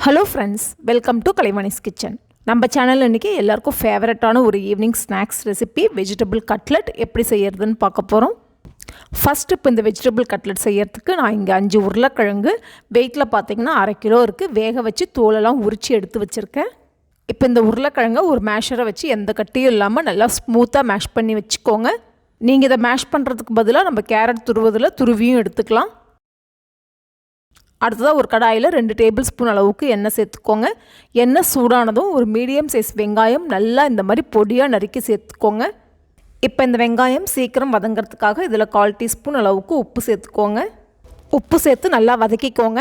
Hello friends, welcome to Kalaivani's kitchen. நம்ம சேனலில் இன்றைக்கி எல்லாருக்கும் ஃபேவரட்டான ஒரு evening snacks recipe vegetable cutlet எப்படி செய்யறதுன்னு பார்க்க போகிறோம். ஃபஸ்ட்டு இப்போ இந்த வெஜிடபிள் கட்லெட் செய்யறதுக்கு நான் இங்கே 5 உருளைக்கிழங்கு வெயிட்டில் பார்த்திங்கன்னா 1/2 கிலோ இருக்குது, வேக வச்சு தோலெல்லாம் உரித்து எடுத்து வச்சுருக்கேன். இப்போ இந்த உருளைக்கிழங்கை ஒரு மேஷரை வச்சு எந்த கட்டியும் இல்லாமல் நல்லா ஸ்மூத்தாக மேஷ் பண்ணி வச்சுக்கோங்க. நீங்கள் இதை மேஷ் பண்ணுறதுக்கு பதிலாக நம்ம கேரட் துருவியும் எடுத்துக்கலாம். அடுத்ததாக ஒரு கடாயில் 2 டேபிள் ஸ்பூன் அளவுக்கு எண்ணெய் சேர்த்துக்கோங்க. எண்ணெய் சூடானதும் ஒரு மீடியம் சைஸ் வெங்காயம் நல்லா இந்த மாதிரி பொடியாக நறுக்கி சேர்த்துக்கோங்க. இப்போ இந்த வெங்காயம் சீக்கிரம் வதங்கிறதுக்காக இதில் 1/4 டீஸ்பூன் அளவுக்கு உப்பு சேர்த்துக்கோங்க. உப்பு சேர்த்து நல்லா வதக்கிக்கோங்க.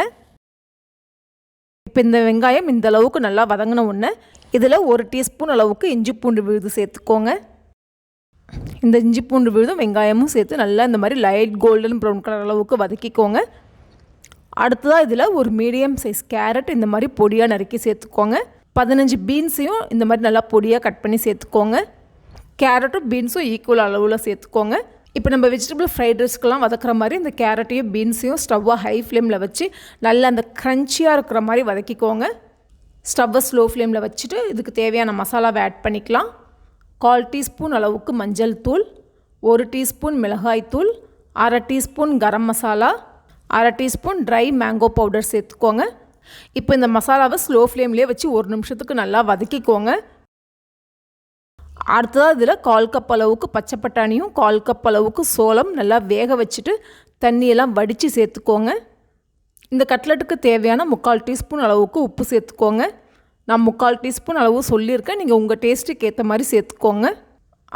இப்போ இந்த வெங்காயம் இந்த அளவுக்கு நல்லா வதங்கின உடனே இதில் 1 டீஸ்பூன் அளவுக்கு இஞ்சி பூண்டு விழுது சேர்த்துக்கோங்க. இந்த இஞ்சி பூண்டு விழுதும் வெங்காயமும் சேர்த்து நல்லா இந்த மாதிரி லைட் கோல்டன் ப்ரௌன் கலர் அளவுக்கு வதக்கிக்கோங்க. அடுத்ததாக இதில் ஒரு மீடியம் சைஸ் கேரட் இந்த மாதிரி பொடியாக நறுக்கி சேர்த்துக்கோங்க. 15 பீன்ஸையும் இந்த மாதிரி நல்லா பொடியாக கட் பண்ணி சேர்த்துக்கோங்க. கேரட்டும் பீன்ஸும் ஈக்குவல் அளவில் சேர்த்துக்கோங்க. இப்போ நம்ம வெஜிடபிள் ஃப்ரைட் ரைஸ்க்கெலாம் வதக்கிற மாதிரி இந்த கேரட்டையும் பீன்ஸையும் ஸ்டவ்வை ஹை ஃப்ளேமில் வச்சு நல்லா அந்த க்ரன்ச்சியாக இருக்கிற மாதிரி வதக்கிக்கோங்க. ஸ்டவ்வை ஸ்லோ ஃப்ளேமில் வச்சுட்டு இதுக்கு தேவையான மசாலாவை ஆட் பண்ணிக்கலாம். 1/4 டீஸ்பூன் அளவுக்கு மஞ்சள் தூள், 1 டீஸ்பூன் மிளகாய் தூள், 1/2 teaspoon garam masala, 1/2 teaspoon dry mango powder சேர்த்துக்கோங்க. இப்போ இந்த மசாலாவை ஸ்லோ ஃப்ளேம்லேயே வச்சு 1 நிமிஷத்துக்கு நல்லா வதக்கிக்கோங்க. அடுத்ததாக இதில் 1/4 கப் அளவுக்கு பச்சை பட்டாணியும் 1/4 கப் அளவுக்கு சோளம் நல்லா வேக வச்சுட்டு தண்ணியெல்லாம் வடித்து சேர்த்துக்கோங்க. இந்த கட்லெட்டுக்கு தேவையான 3/4 டீஸ்பூன் அளவுக்கு உப்பு சேர்த்துக்கோங்க. நான் 3/4 டீஸ்பூன் அளவு சொல்லியிருக்கேன், நீங்கள் உங்கள் டேஸ்ட்டுக்கு ஏற்ற மாதிரி சேர்த்துக்கோங்க.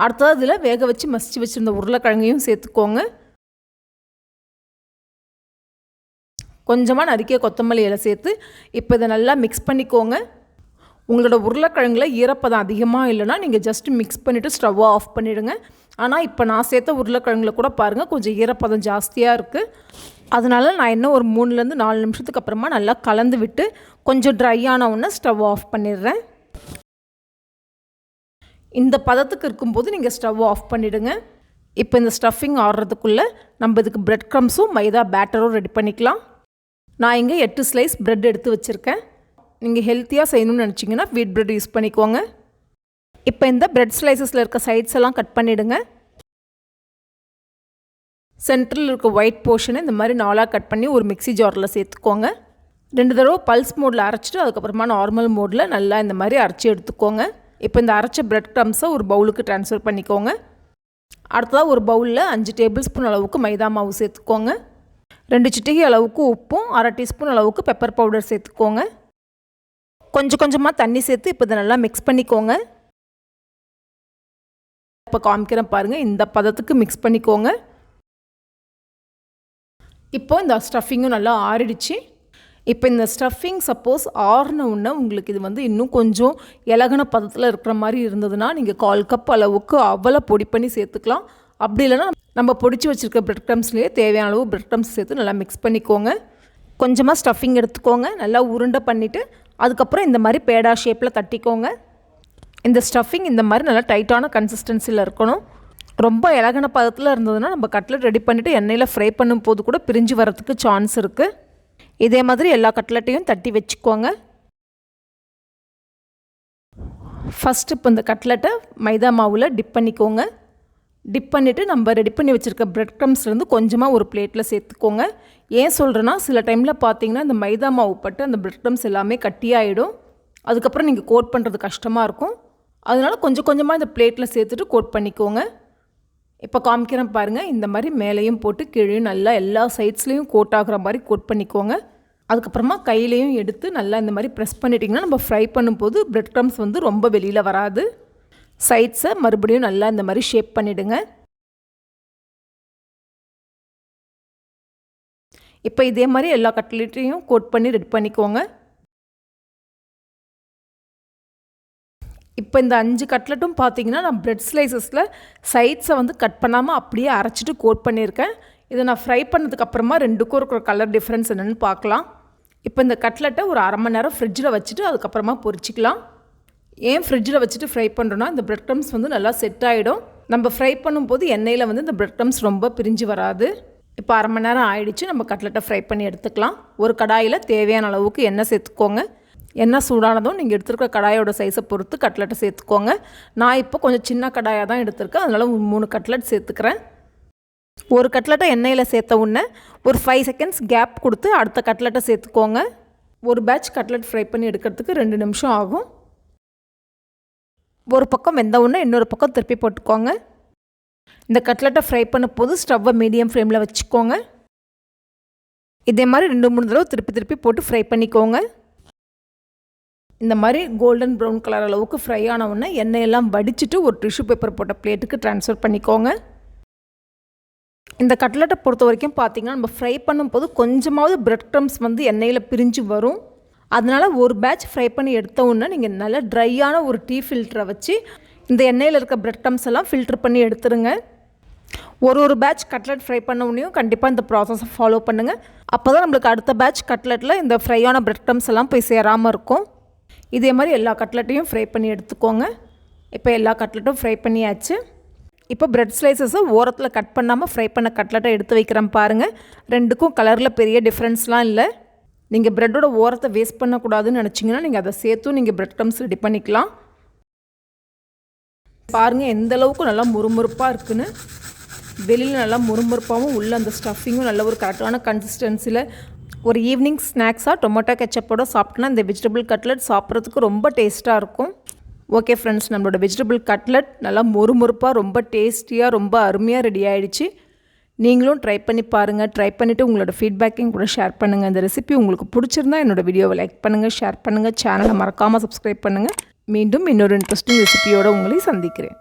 அடுத்ததாக இதில் வேக வச்சு மசிச்சு வச்சுருந்த உருளைக்கிழங்கையும் சேர்த்துக்கோங்க. கொஞ்சமாக நறுக்கிய கொத்தமல்லி இலை சேர்த்து இப்போ இதை நல்லா மிக்ஸ் பண்ணிக்கோங்க. உங்களோட உருளைக்கிழங்குல ஈரப்பதம் அதிகமாக இல்லைனா நீங்கள் ஜஸ்ட் மிக்ஸ் பண்ணிவிட்டு ஸ்டவ்வை ஆஃப் பண்ணிவிடுங்க. ஆனால் இப்போ நான் சேர்த்த உருளைக்கிழங்குல கூட பாருங்கள் கொஞ்சம் ஈரப்பதம் ஜாஸ்தியாக இருக்குது. அதனால் நான் இன்னும் ஒரு 3லேருந்து 4 நிமிஷத்துக்கு அப்புறமா நல்லா கலந்து விட்டு கொஞ்சம் ட்ரை ஆன உடனே ஸ்டவ் ஆஃப் பண்ணிடுறேன். இந்த பதத்துக்கு இருக்கும்போது நீங்கள் ஸ்டவ் ஆஃப் பண்ணிவிடுங்க. இப்போ இந்த ஸ்டஃபிங் ஆடுறதுக்குள்ளே நம்ம இதுக்கு பிரெட் க்ரம்ஸும் மைதா பேட்டரும் ரெடி பண்ணிக்கலாம். நான் இங்கே 8 ஸ்லைஸ் ப்ரெட் எடுத்து வச்சுருக்கேன். நீங்கள் ஹெல்த்தியாக செய்யணும்னு நினச்சிங்கன்னா வீட் ப்ரெட் யூஸ் பண்ணிக்கோங்க. இப்போ இந்த ப்ரெட் ஸ்லைசஸில் இருக்க சைட்ஸ் எல்லாம் கட் பண்ணிவிடுங்க. சென்டரில் இருக்க ஒயிட் போர்ஷனை இந்த மாதிரி 4ஆக கட் பண்ணி ஒரு மிக்ஸி ஜாரில் சேர்த்துக்கோங்க. 2 தடவை பல்ஸ் மோடில் அரைச்சிட்டு அதுக்கப்புறமா நார்மல் மோடில் நல்லா இந்த மாதிரி அரைச்சி எடுத்துக்கோங்க. இப்போ இந்த அரைச்ச ப்ரெட் க்ரம்ஸை ஒரு பவுலுக்கு ட்ரான்ஸ்ஃபர் பண்ணிக்கோங்க. அடுத்ததாக ஒரு பவுலில் 5 டேபிள் ஸ்பூன் அளவுக்கு மைதா மாவு சேர்த்துக்கோங்க. 2 சிட்டிகை அளவுக்கு உப்பும் 1/2 டீஸ்பூன் அளவுக்கு பெப்பர் பவுடர் சேர்த்துக்கோங்க. கொஞ்சம் கொஞ்சமாக தண்ணி சேர்த்து இப்போ இதை நல்லா மிக்ஸ் பண்ணிக்கோங்க. இப்போ காமிக்கிறேன் பாருங்கள், இந்த பதத்துக்கு மிக்ஸ் பண்ணிக்கோங்க. இப்போ இந்த ஸ்டஃபிங்கும் நல்லா ஆறிடுச்சு. இப்போ இந்த ஸ்டஃபிங் சப்போஸ் ஆறின உடனே உங்களுக்கு இது இன்னும் கொஞ்சம் இலகுன பதத்தில் இருக்கிற மாதிரி இருந்ததுன்னா நீங்கள் 1/4 கப் அளவுக்கு அவலை பொடி பண்ணி சேர்த்துக்கலாம். அப்படி இல்லைனா நம்ம பொடிச்சு வச்சுருக்க பிரெட் க்ரம்ஸ்லேயே தேவையான அளவு பிரெட் க்ரம்ஸ் சேர்த்து நல்லா மிக்ஸ் பண்ணிக்கோங்க. கொஞ்சமாக ஸ்டஃபிங் எடுத்துக்கோங்க, நல்லா உருண்டை பண்ணிவிட்டு அதுக்கப்புறம் இந்த மாதிரி பேடா ஷேப்பில் தட்டிக்கோங்க. இந்த ஸ்டஃபிங் இந்த மாதிரி நல்லா டைட்டான கன்சிஸ்டன்சியில் இருக்கணும். ரொம்ப இலகுன பதத்தில் இருந்ததுன்னா நம்ம கட்லெட் ரெடி பண்ணிவிட்டு எண்ணெயில் ஃப்ரை பண்ணும் போது கூட பிரிஞ்சு வரத்துக்கு சான்ஸ் இருக்குது. இதே மாதிரி எல்லா கட்லெட்டையும் தட்டி வச்சுக்கோங்க. ஃபஸ்ட்டு இப்போ இந்த கட்லெட்டை மைதா மாவில் டிப் பண்ணிக்கோங்க. டிப் பண்ணிவிட்டு நம்ம ரெடி பண்ணி வச்சுருக்க பிரெட் க்ரம்ஸ்லேருந்து கொஞ்சமாக ஒரு பிளேட்டில் சேர்த்துக்கோங்க. ஏன் சொல்கிறேன்னா சில டைமில் பார்த்தீங்கன்னா இந்த மைதா மாவு பட்டு அந்த பிரெட் க்ரம்ஸ் எல்லாமே கட்டியாகிடும். அதுக்கப்புறம் நீங்கள் கோட் பண்ணுறது கஷ்டமாக இருக்கும். அதனால் கொஞ்சம் கொஞ்சமாக இந்த பிளேட்டில் சேர்த்துட்டு கோட் பண்ணிக்கோங்க. இப்போ காமிக்கிறேன் பாருங்கள், இந்த மாதிரி மேலேயும் போட்டு கீழே நல்லா எல்லா சைட்ஸ்லேயும் கோட் ஆகிற மாதிரி கோட் பண்ணிக்கோங்க. அதுக்கப்புறமா கையிலையும் எடுத்து நல்லா இந்த மாதிரி ப்ரெஸ் பண்ணிட்டிங்கன்னா நம்ம ஃப்ரை பண்ணும்போது பிரெட் க்ரம்ஸ் ரொம்ப வெளியில் வராது. சைட்ஸை மறுபடியும் நல்லா இந்த மாதிரி ஷேப் பண்ணிவிடுங்க. இப்போ இதே மாதிரி எல்லா கட்லெட்டையும் கோட் பண்ணி ரெடி பண்ணிக்கோங்க. இப்போ இந்த 5 கட்லெட்டும் பார்த்தீங்கன்னா நான் பிரெட் ஸ்லைசஸில் சைட்ஸை கட் பண்ணாமல் அப்படியே அரைச்சிட்டு கோட் பண்ணியிருக்கேன். இதை நான் ஃப்ரை பண்ணதுக்கப்புறமா 2க்கும் இருக்கிற கலர் டிஃப்ரென்ஸ் என்னென்னு பார்க்கலாம். இப்போ இந்த கட்லெட்டை ஒரு 1/2 மணி நேரம் ஃப்ரிட்ஜில் வச்சுட்டு அதுக்கப்புறமா பொரிச்சிக்கலாம். ஏன் ஃப்ரிட்ஜில் வச்சுட்டு ஃப்ரை பண்ணுறோன்னா இந்த பிரெட் க்ரம்ஸ் நல்லா செட் ஆகிடும். நம்ம ஃப்ரை பண்ணும்போது எண்ணெயில் இந்த பிரெட் க்ரம்ஸ் ரொம்ப பிரிஞ்சு வராது. இப்போ 1/2 மணி நேரம் ஆயிடுச்சு. நம்ம கட்லெட்டை ஃப்ரை பண்ணி எடுத்துக்கலாம். ஒரு கடாயில் தேவையான அளவுக்கு எண்ணெய் சேர்த்துக்கோங்க. எண்ணெய் சூடானதும் நீங்கள் எடுத்துருக்க கடாயோட சைஸை பொறுத்து கட்லெட்டை சேர்த்துக்கோங்க. நான் இப்போ கொஞ்சம் சின்ன கடாயாக தான் எடுத்திருக்கேன், அதனால் 3 கட்லெட் சேர்த்துக்கிறேன். ஒரு கட்லெட்டை எண்ணெயில் சேர்த்த உடனே ஒரு 5 செகண்ட்ஸ் கேப் கொடுத்து அடுத்த கட்லெட்டை சேர்த்துக்கோங்க. ஒரு பேட்ச் கட்லெட் ஃப்ரை பண்ணி எடுக்கிறதுக்கு 2 நிமிஷம் ஆகும். ஒரு பக்கம் வெந்த உடனே இன்னொரு பக்கம் திருப்பி போட்டுக்கோங்க. இந்த கட்லெட்டை ஃப்ரை பண்ண போது ஸ்டவ்வை மீடியம் ஃப்ளேமில் வச்சுக்கோங்க. இதே மாதிரி 2-3 தடவை திருப்பி போட்டு ஃப்ரை பண்ணிக்கோங்க. இந்த மாதிரி கோல்டன் ப்ரௌன் கலர் அளவுக்கு ஃப்ரை ஆன உடனே எண்ணெயெல்லாம் வடிச்சிட்டு ஒரு டிஷ்யூ பேப்பர் போட்ட பிளேட்டுக்கு ட்ரான்ஸ்ஃபர் பண்ணிக்கோங்க. இந்த கட்லெட்டை பொறுத்த வரைக்கும் பார்த்திங்கன்னா நம்ம ஃப்ரை பண்ணும்போது கொஞ்சமாவது பிரெட் க்ரம்ஸ் எண்ணெயில் பிரிஞ்சு வரும். அதனால் ஒரு பேட்ச் ஃப்ரை பண்ணி எடுத்த உடனே நீங்கள் நல்லா ட்ரையான ஒரு டீ ஃபில்டரை வச்சு இந்த எண்ணெயில் இருக்க பிரெட் க்ரம்ஸ் எல்லாம் ஃபில்டர் பண்ணி எடுத்துருங்க. ஒரு பேட்ச் கட்லெட் ஃப்ரை பண்ண உடனேயும் கண்டிப்பாக இந்த ப்ராசஸை ஃபாலோ பண்ணுங்கள். அப்போ தான் நம்மளுக்கு அடுத்த பேட்ச் கட்லெட்டில் இந்த ஃப்ரையான பிரெட் க்ரம்ஸ் எல்லாம் போய் சேராமல் இருக்கும். இதே மாதிரி எல்லா கட்லெட்டையும் ஃப்ரை பண்ணி எடுத்துக்கோங்க. இப்போ எல்லா கட்லெட்டும் ஃப்ரை பண்ணியாச்சு. இப்போ பிரெட் ஸ்லைசஸை ஓரத்தில் கட் பண்ணாமல் ஃப்ரை பண்ண கட்லெட்டை எடுத்து வைக்கிறேன் பாருங்கள். ரெண்டுக்கும் கலரில் பெரிய டிஃப்ரென்ஸ்லாம் இல்லை. நீங்கள் ப்ரெட்டோட ஓரத்தை வேஸ்ட் பண்ணக்கூடாதுன்னு நினச்சிங்கன்னா நீங்கள் அதை சேர்த்தும் நீங்கள் பிரெட் க்ரம்ஸ் ரெடி பண்ணிக்கலாம். பாருங்கள் எந்த அளவுக்கு நல்லா முறுமுறுப்பாக இருக்குன்னு. வெளியில் நல்லா முறுமுறுப்பாகவும் உள்ள அந்த ஸ்டஃபிங்கும் நல்ல ஒரு கரெக்டான கன்சிஸ்டன்சியில் ஒரு ஈவினிங் ஸ்நாக்ஸாக டொமேட்டோ கெச்சப்போட சாப்பிட்டோன்னா இந்த வெஜிடபிள் கட்லெட் சாப்பிட்றதுக்கு ரொம்ப டேஸ்ட்டாக இருக்கும். ஓகே ஃப்ரெண்ட்ஸ், நம்மளோட வெஜிடபிள் கட்லெட் நல்லா முறுமுறுப்பாக ரொம்ப டேஸ்டியாக ரொம்ப அருமையாக ரெடி ஆகிடுச்சு. நீங்களும் ட்ரை பண்ணி பாருங்கள். ட்ரை பண்ணிவிட்டு உங்களோட ஃபீட்பேக்கையும் கூட ஷேர் பண்ணுங்கள். இந்த ரெசிபி உங்களுக்கு பிடிச்சிருந்தா என்னோடய வீடியோவை லைக் பண்ணுங்கள், ஷேர் பண்ணுங்கள், சேனலை மறக்காமல் சப்ஸ்கிரைப் பண்ணுங்கள். மீண்டும் இன்னொரு இன்ட்ரெஸ்டிங் ரெசிபியோடு உங்களை சந்திக்கிறேன்.